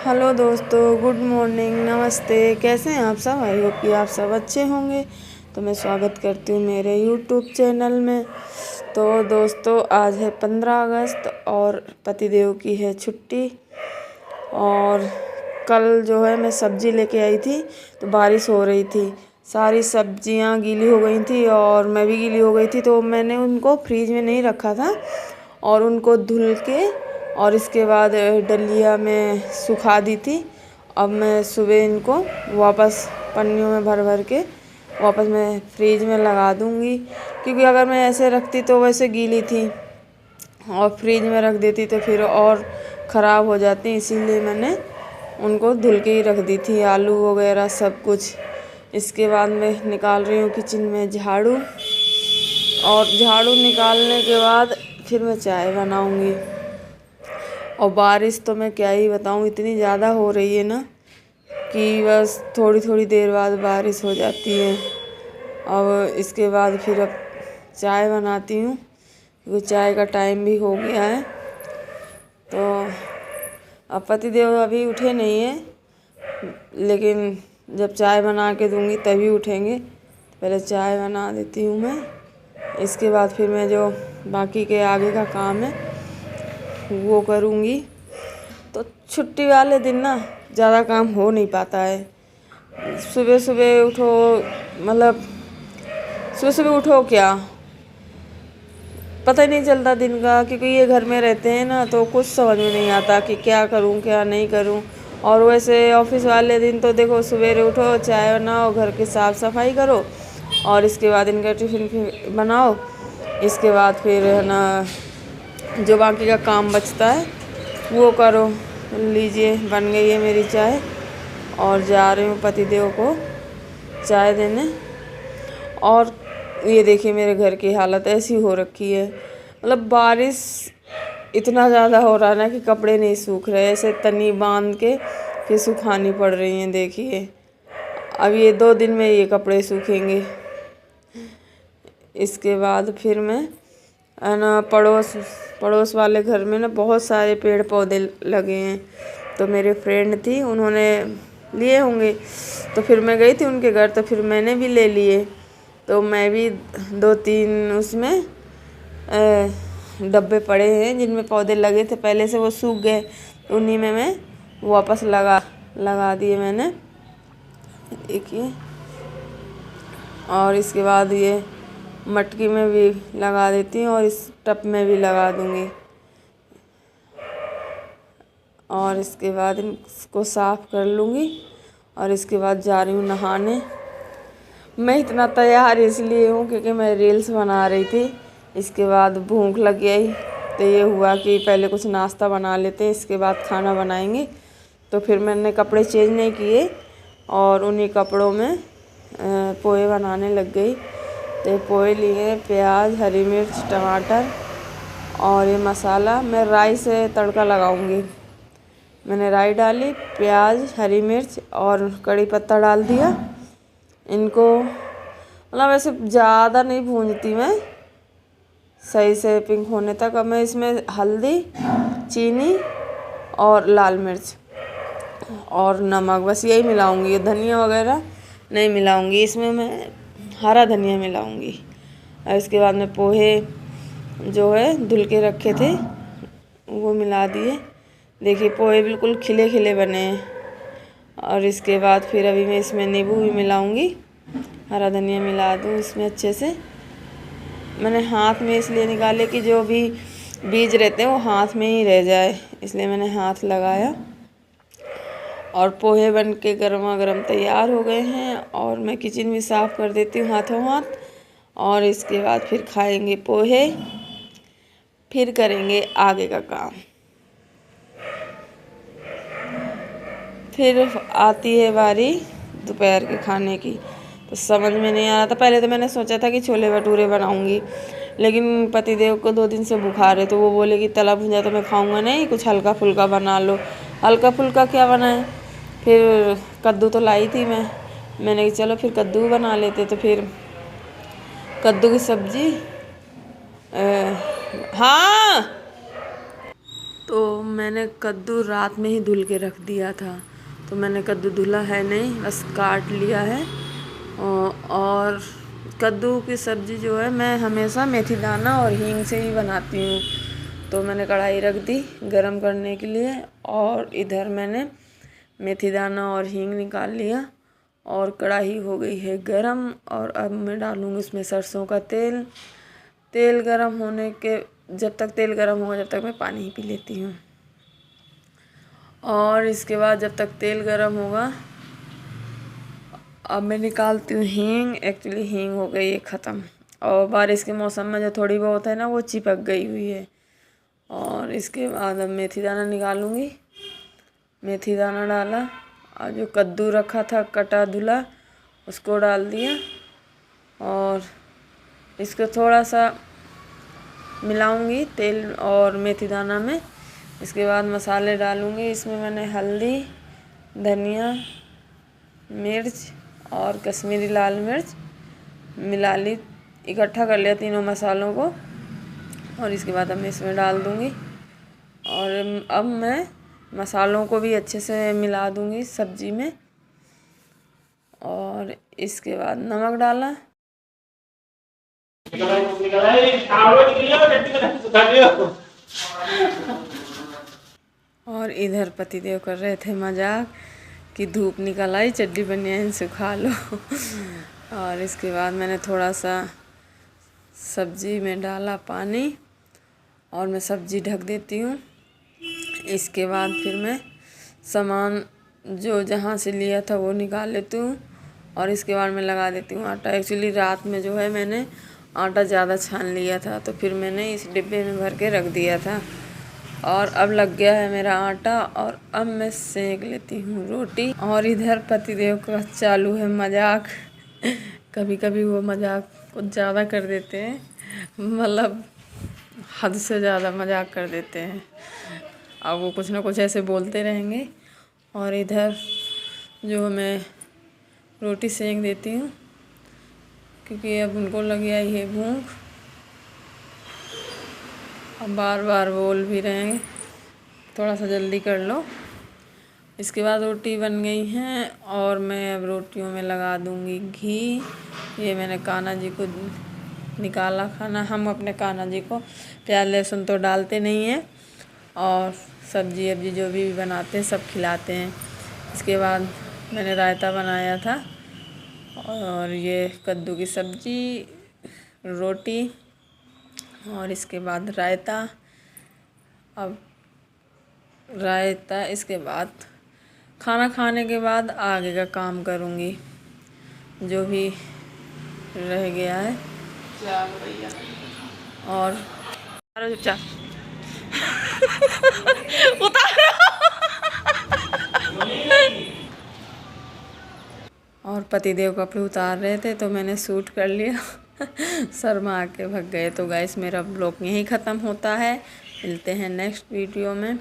Hello दोस्तों, good morning, नमस्ते। कैसे हैं आप सब? आई होप कि आप सब अच्छे होंगे। तो मैं स्वागत करती हूँ मेरे यूट्यूब चैनल में। तो दोस्तों, आज है 15 अगस्त और पतिदेव की है छुट्टी। और कल जो है मैं सब्ज़ी लेके आई थी तो बारिश हो रही थी, सारी सब्जियां गीली हो गई थी और मैं भी गीली हो गई थी। तो मैंने उनको फ्रीज में नहीं रखा था और उनको धुल के और इसके बाद डलिया में सुखा दी थी। अब मैं सुबह इनको वापस पन्नियों में भर भर के वापस मैं फ्रीज में लगा दूँगी, क्योंकि अगर मैं ऐसे रखती तो वैसे गीली थी और फ्रीज में रख देती तो फिर और ख़राब हो जाती। इसीलिए मैंने उनको धुल के ही रख दी थी, आलू वगैरह सब कुछ। इसके बाद मैं निकाल रही हूँ किचन में झाड़ू, और झाड़ू निकालने के बाद फिर मैं चाय बनाऊँगी। और बारिश तो मैं क्या ही बताऊँ, इतनी ज़्यादा हो रही है ना कि बस थोड़ी थोड़ी देर बाद बारिश हो जाती है। अब इसके बाद फिर अब चाय बनाती हूँ, क्योंकि चाय का टाइम भी हो गया है। तो अब पतिदेव अभी उठे नहीं हैं, लेकिन जब चाय बना के दूँगी तभी उठेंगे। पहले चाय बना देती हूँ मैं, इसके बाद फिर मैं जो बाकी के आगे का काम है वो करूँगी। तो छुट्टी वाले दिन ना ज़्यादा काम हो नहीं पाता है। सुबह सुबह उठो, मतलब सुबह सुबह उठो क्या पता ही नहीं चलता दिन का, क्योंकि ये घर में रहते हैं ना तो कुछ समझ में नहीं आता कि क्या करूं क्या नहीं करूं। और वैसे ऑफिस वाले दिन तो देखो, सवेरे उठो, चाय बनाओ, घर की साफ़ सफाई करो और इसके बाद इनका टिफ़िन बनाओ। इसके बाद फिर है ना जो बाकी का काम बचता है वो करो। लीजिए, बन गई है मेरी चाय और जा रही हूँ पतिदेव को चाय देने। और ये देखिए मेरे घर की हालत ऐसी हो रखी है, मतलब बारिश इतना ज़्यादा हो रहा है ना कि कपड़े नहीं सूख रहे, ऐसे तनी बांध के फिर सुखानी पड़ रही हैं। देखिए अब ये 2 दिन में ये कपड़े सूखेंगे। इसके बाद फिर मैं है ना पड़ोस वाले घर में ना बहुत सारे पेड़ पौधे लगे हैं। तो मेरे फ्रेंड थी, उन्होंने लिए होंगे, तो फिर मैं गई थी उनके घर, तो फिर मैंने भी ले लिए। तो मैं भी 2-3 उसमें डब्बे पड़े हैं जिनमें पौधे लगे थे पहले से, वो सूख गए, उन्हीं में मैं वापस लगा दिए मैंने, देखिए। और इसके बाद ये मटकी में भी लगा देती हूँ और इस टब में भी लगा दूँगी। और इसके बाद इसको साफ़ कर लूँगी और इसके बाद जा रही हूँ नहाने। मैं इतना तैयार इसलिए हूँ क्योंकि मैं रील्स बना रही थी। इसके बाद भूख लग गई तो ये हुआ कि पहले कुछ नाश्ता बना लेते हैं, इसके बाद खाना बनाएंगे। तो फिर मैंने कपड़े चेंज नहीं किए और उन्हीं कपड़ों में पोहे बनाने लग गई। तो ये पोहे लिए, प्याज, हरी मिर्च, टमाटर और ये मसाला। मैं राई से तड़का लगाऊंगी। मैंने राई डाली, प्याज, हरी मिर्च और कड़ी पत्ता डाल दिया। इनको मतलब वैसे ज़्यादा नहीं भूनती मैं, सही से पिंक होने तक। अब मैं इसमें हल्दी, चीनी और लाल मिर्च और नमक, बस यही मिलाऊंगी। धनिया वगैरह नहीं मिलाऊंगी, इसमें मैं हरा धनिया मिलाऊंगी। और इसके बाद में पोहे जो है धुल के रखे थे वो मिला दिए। देखिए पोहे बिल्कुल खिले खिले बने हैं। और इसके बाद फिर अभी मैं इसमें नींबू भी मिलाऊंगी, हरा धनिया मिला दूँ इसमें अच्छे से। मैंने हाथ में इसलिए निकाले कि जो भी बीज रहते हैं वो हाथ में ही रह जाए, इसलिए मैंने हाथ लगाया। और पोहे बन के गर्मा गर्म तैयार हो गए हैं और मैं किचन भी साफ़ कर देती हूँ हाथों हाथ। और इसके बाद फिर खाएंगे पोहे, फिर करेंगे आगे का काम। फिर आती है बारी दोपहर के खाने की। तो समझ में नहीं आ रहा था, पहले तो मैंने सोचा था कि छोले भटूरे बनाऊंगी, लेकिन पतिदेव को 2 दिन से बुखार है तो वो बोले कि तला भुजा तो मैं खाऊंगा नहीं, कुछ हल्का फुल्का बना लो। हल्का फुल्का क्या बनाए, फिर कद्दू तो लाई थी मैंने कि चलो फिर कद्दू बना लेते। तो फिर कद्दू की सब्ज़ी, हाँ तो मैंने कद्दू रात में ही धुल के रख दिया था, तो मैंने कद्दू धुला है नहीं, बस काट लिया है। और कद्दू की सब्ज़ी जो है मैं हमेशा मेथी दाना और हींग से ही बनाती हूँ। तो मैंने कढ़ाई रख दी गरम करने के लिए, और इधर मैंने मेथी दाना और हींग निकाल लिया और कढ़ाई हो गई है गरम। और अब मैं डालूँगी इसमें सरसों का तेल। तेल गरम होने के, जब तक तेल गरम होगा जब तक मैं पानी ही पी लेती हूँ। और इसके बाद जब तक तेल गरम होगा, अब मैं निकालती हूँ हींग। एक्चुअली हींग हो गई है ख़त्म, और बारिश के मौसम में जो थोड़ी बहुत है ना वो चिपक गई हुई है। और इसके बाद अब मेथी दाना निकालूँगी। मेथी दाना डाला, और जो कद्दू रखा था कटा धुला उसको डाल दिया, और इसको थोड़ा सा मिलाऊंगी तेल और मेथी दाना में। इसके बाद मसाले डालूंगी। इसमें मैंने हल्दी, धनिया, मिर्च और कश्मीरी लाल मिर्च मिला ली, इकट्ठा कर लिया तीनों मसालों को। और इसके बाद अब मैं इसमें डाल दूंगी, और अब मैं मसालों को भी अच्छे से मिला दूंगी सब्जी में। और इसके बाद नमक डाला। और इधर पतिदेव कर रहे थे मजाक कि धूप निकल आई, चड्डी बनियान सुखा लो। और इसके बाद मैंने थोड़ा सा सब्जी में डाला पानी, और मैं सब्जी ढक देती हूँ। इसके बाद फिर मैं सामान जो जहाँ से लिया था वो निकाल लेती हूँ, और इसके बाद मैं लगा देती हूँ आटा। एक्चुअली रात में जो है मैंने आटा ज़्यादा छान लिया था, तो फिर मैंने इस डिब्बे में भर के रख दिया था। और अब लग गया है मेरा आटा, और अब मैं सेक लेती हूँ रोटी। और इधर पतिदेव का चालू है मजाक। कभी कभी वो मजाक कुछ ज़्यादा कर देते हैं, मतलब हद से ज़्यादा मजाक कर देते हैं। अब वो कुछ ना कुछ ऐसे बोलते रहेंगे। और इधर जो मैं रोटी सेक देती हूँ, क्योंकि अब उनको लग आई है भूख। अब बार बार बोल भी रहे हैं थोड़ा सा जल्दी कर लो। इसके बाद रोटी बन गई हैं, और मैं अब रोटियों में लगा दूंगी घी। ये मैंने कान्हा जी को निकाला खाना। हम अपने कान्हा जी को प्याज लहसुन तो डालते नहीं हैं, और सब्जी अब्जी जो भी बनाते हैं सब खिलाते हैं। इसके बाद मैंने रायता बनाया था, और ये कद्दू की सब्जी, रोटी, और इसके बाद रायता। अब रायता, इसके बाद खाना खाने के बाद आगे का काम करूँगी जो भी रह गया है। और और पतिदेव कपड़े उतार रहे थे तो मैंने सूट कर लिया। शर्मा के भग गए। तो गाइस मेरा ब्लॉग यहीं ख़त्म होता है। मिलते हैं नेक्स्ट वीडियो में।